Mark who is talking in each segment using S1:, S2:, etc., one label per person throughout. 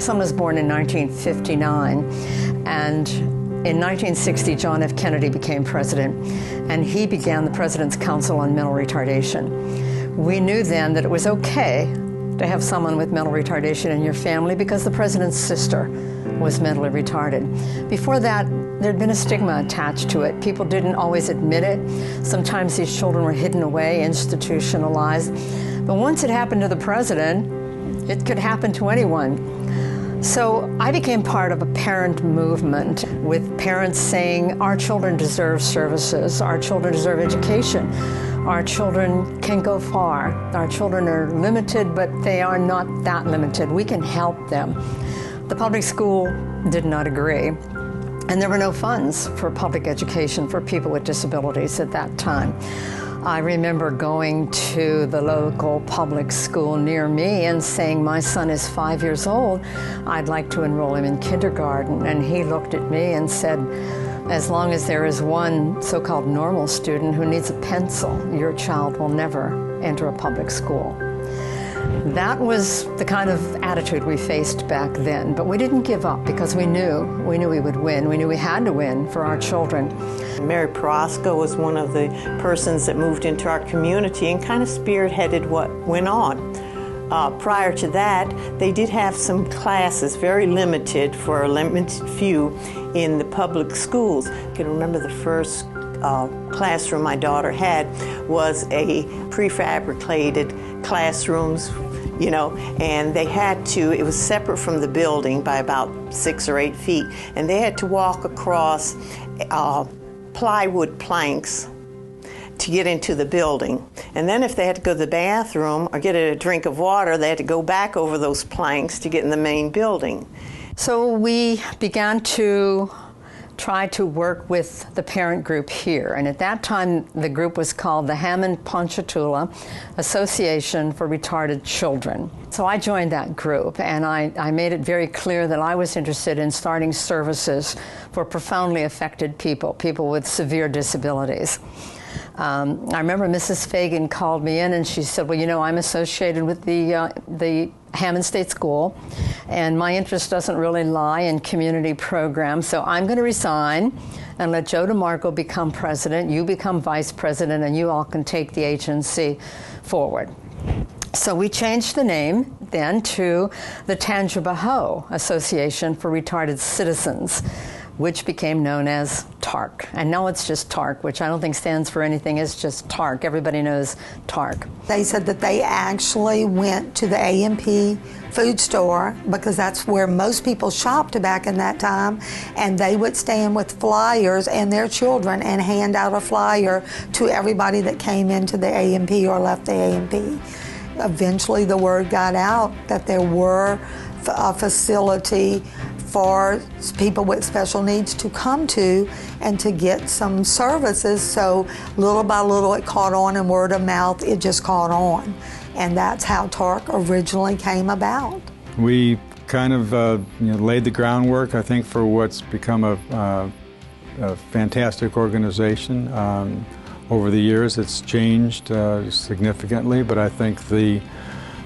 S1: son was born in 1959, and in 1960, John F. Kennedy became president, and he began the President's Council on Mental Retardation. We knew then that it was okay to have someone with mental retardation in your family because the president's sister was mentally retarded. Before that, there'd been a stigma attached to it. People didn't always admit it. Sometimes these children were hidden away, institutionalized. But once it happened to the president, it could happen to anyone. So I became part of a parent movement with parents saying, our children deserve services, our children deserve education, our children can go far, our children are limited, but they are not that limited. We can help them. The public school did not agree, and there were no funds for public education for people with disabilities at that time. I remember going to the local public school near me and saying, my son is 5 years old, I'd like to enroll him in kindergarten. And he looked at me and said, as long as there is one so-called normal student who needs a pencil, your child will never enter a public school. That was the kind of attitude we faced back then, but we didn't give up because we knew we would win. We knew we had to win for our children.
S2: Mary Prosco was one of the persons that moved into our community and kind of spearheaded what went on. Prior to that, they did have some classes, very limited for a limited few in the public schools. I can remember the first classroom my daughter had was a prefabricated classrooms, you know, and they had to, it was separate from the building by about 6 or 8 feet, and they had to walk across plywood planks to get into the building. And then if they had to go to the bathroom or get a drink of water, they had to go back over those planks to get in the main building.
S1: So we began to try to work with the parent group here. And at that time, the group was called the Hammond-Ponchatoula Association for Retarded Children. So I joined that group, and I made it very clear that I was interested in starting services for profoundly affected people, people with severe disabilities. I remember Mrs. Fagan called me in and she said, well, you know, I'm associated with the Hammond State School, and my interest doesn't really lie in community programs, so I'm going to resign and let Joe DeMarco become president, you become vice president, and you all can take the agency forward. So we changed the name then to the Tangipahoa Association for Retarded Citizens, which became known as TARC. And now it's just TARC, which I don't think stands for anything. It's just TARC. Everybody knows TARC.
S3: They said that they actually went to the A&P food store because that's where most people shopped back in that time, and they would stand with flyers and their children and hand out a flyer to everybody that came into the A&P or left the A&P. Eventually the word got out that there were a facility for people with special needs to come to and to get some services. So little by little it caught on, and word of mouth, it just caught on. And that's how TARC originally came about.
S4: We kind of laid the groundwork, I think, for what's become a fantastic organization. Over the years it's changed significantly, but I think the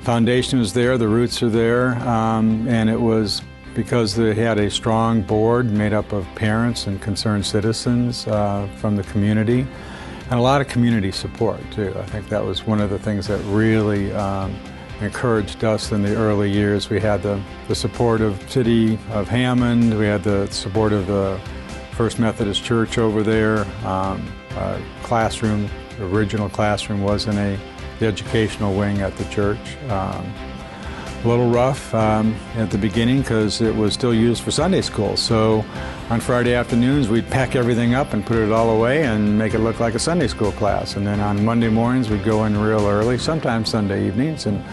S4: foundation was there, the roots are there, and it was because they had a strong board made up of parents and concerned citizens from the community, and a lot of community support too. I think that was one of the things that really encouraged us in the early years. We had the support of the City of Hammond, we had the support of the First Methodist Church over there. Our classroom, the original classroom, was in the educational wing at the church. A little rough at the beginning because it was still used for Sunday school. So on Friday afternoons we'd pack everything up and put it all away and make it look like a Sunday school class. And then on Monday mornings we'd go in real early, sometimes Sunday evenings, and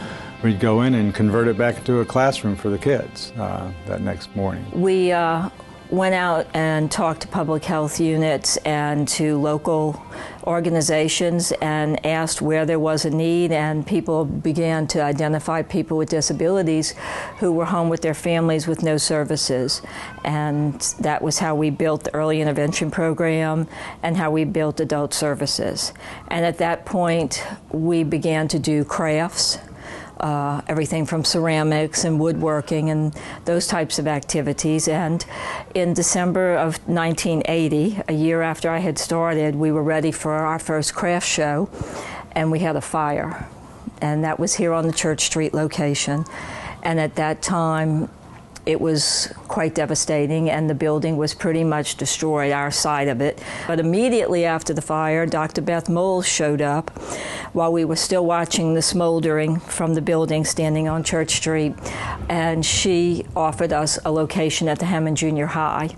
S4: we'd go in and convert it back into a classroom for the kids that next morning.
S5: We went out and talked to public health units and to local organizations and asked where there was a need, and people began to identify people with disabilities who were home with their families with no services. And that was how we built the early intervention program and how we built adult services. And at that point we began to do crafts. everything from ceramics and woodworking and those types of activities. And in December of 1980, a year after I had started, we were ready for our first craft show, and we had a fire. And that was here on the Church Street location. And at that time, it was quite devastating, and the building was pretty much destroyed, our side of it. But immediately after the fire, Dr. Beth Moles showed up while we were still watching the smoldering from the building standing on Church Street, and she offered us a location at the Hammond Junior High,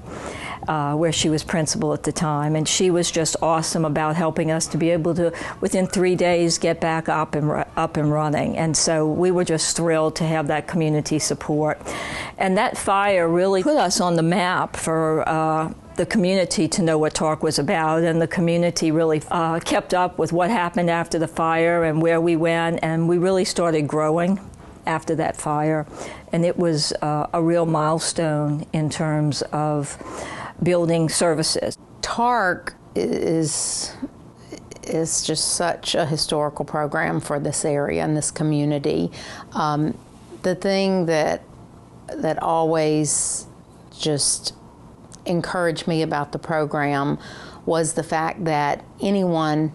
S5: where she was principal at the time. And she was just awesome about helping us to be able to, within 3 days, get back up and running. And so we were just thrilled to have that community support. And that fire really put us on the map for the community to know what TARC was about, and the community really kept up with what happened after the fire and where we went, and we really started growing after that fire. And it was a real milestone in terms of building services.
S6: TARC is just such a historical program for this area and this community. The thing that always just encouraged me about the program was the fact that anyone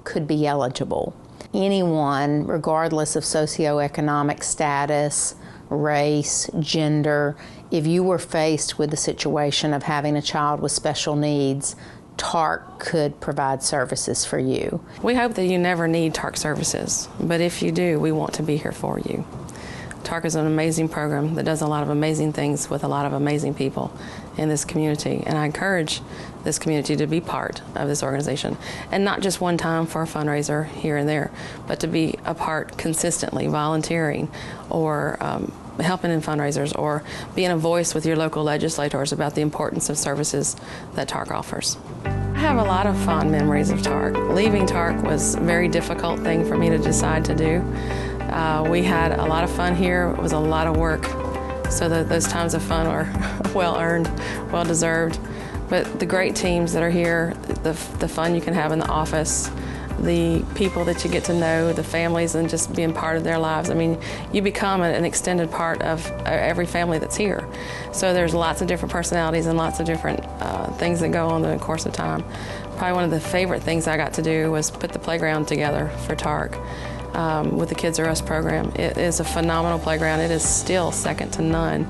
S6: could be eligible. Anyone, regardless of socioeconomic status, race, gender, if you were faced with the situation of having a child with special needs, TARC could provide services for you.
S7: We hope that you never need TARC services, but if you do, we want to be here for you. TARC is an amazing program that does a lot of amazing things with a lot of amazing people in this community, and I encourage this community to be part of this organization, and not just one time for a fundraiser here and there, but to be a part consistently, volunteering or helping in fundraisers, or being a voice with your local legislators about the importance of services that TARC offers. I have a lot of fond memories of TARC. Leaving TARC was a very difficult thing for me to decide to do. We had a lot of fun here. It was a lot of work, so that those times of fun are well-earned, well-deserved. But the great teams that are here, the fun you can have in the office, the people that you get to know, the families, and just being part of their lives. I mean, you become an extended part of every family that's here. So there's lots of different personalities and lots of different things that go on in the course of time. Probably one of the favorite things I got to do was put the playground together for TARC with the Kids Are Us program. It is a phenomenal playground. It is still second to none.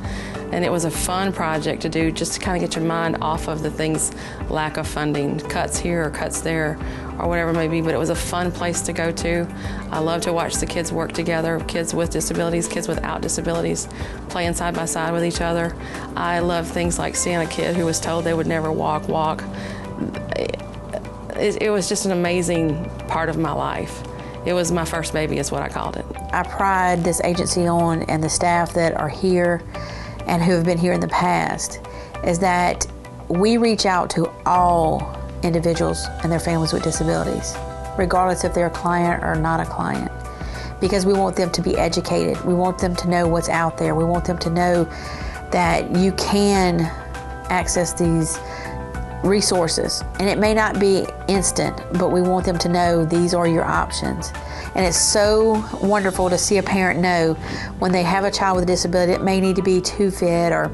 S7: And it was a fun project to do, just to kind of get your mind off of the things, lack of funding, cuts here or cuts there, or whatever it may be, but it was a fun place to go to. I love to watch the kids work together, kids with disabilities, kids without disabilities, playing side by side with each other. I love things like seeing a kid who was told they would never walk. It was just an amazing part of my life. It was my first baby, is what I called it.
S6: I pride this agency on, and the staff that are here and who have been here in the past, is that we reach out to all individuals and their families with disabilities, regardless if they're a client or not a client, because we want them to be educated. We want them to know what's out there. We want them to know that you can access these resources, and it may not be instant, but we want them to know these are your options. And it's so wonderful to see a parent know when they have a child with a disability that may need to be tube-fed or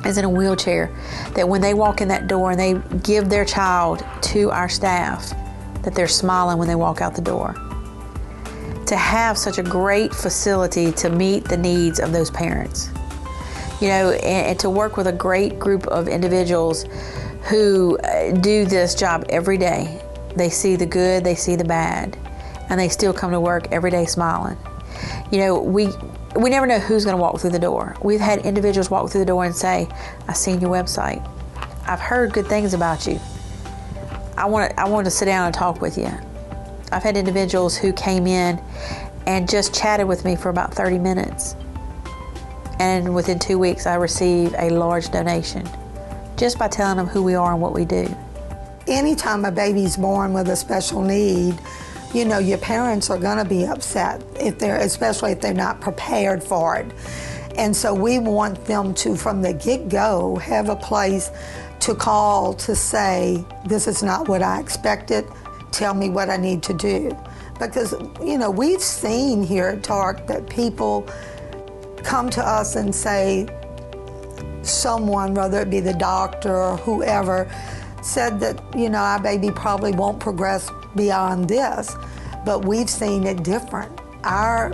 S6: is in a wheelchair, that when they walk in that door and they give their child to our staff, that they're smiling when they walk out the door. To have such a great facility to meet the needs of those parents, you know, and to work with a great group of individuals who do this job every day. They see the good, they see the bad, and they still come to work every day smiling. You know, we never know who's going to walk through the door. We've had individuals walk through the door and say, "I've seen your website. I've heard good things about you. I want to sit down and talk with you." I've had individuals who came in and just chatted with me for about 30 minutes. And within 2 weeks, I received a large donation just by telling them who we are and what we do.
S3: Anytime a baby's born with a special need, you know, your parents are gonna be upset, especially if they're not prepared for it. And so we want them to, from the get-go, have a place to call to say, "This is not what I expected, tell me what I need to do." Because, you know, we've seen here at TARC that people come to us and say, someone, whether it be the doctor or whoever, said that, you know, our baby probably won't progress beyond this, but we've seen it different. Our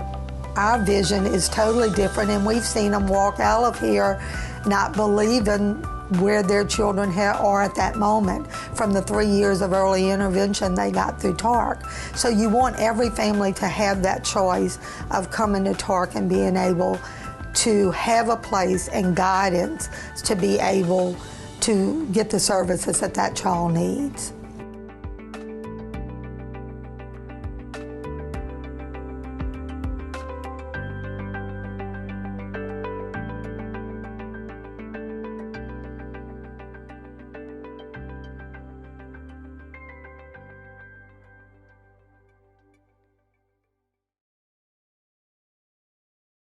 S3: vision is totally different, and we've seen them walk out of here not believing where their children are at that moment from the 3 years of early intervention they got through TARC. So you want every family to have that choice of coming to TARC and being able to have a place and guidance to be able to get the services that that child needs.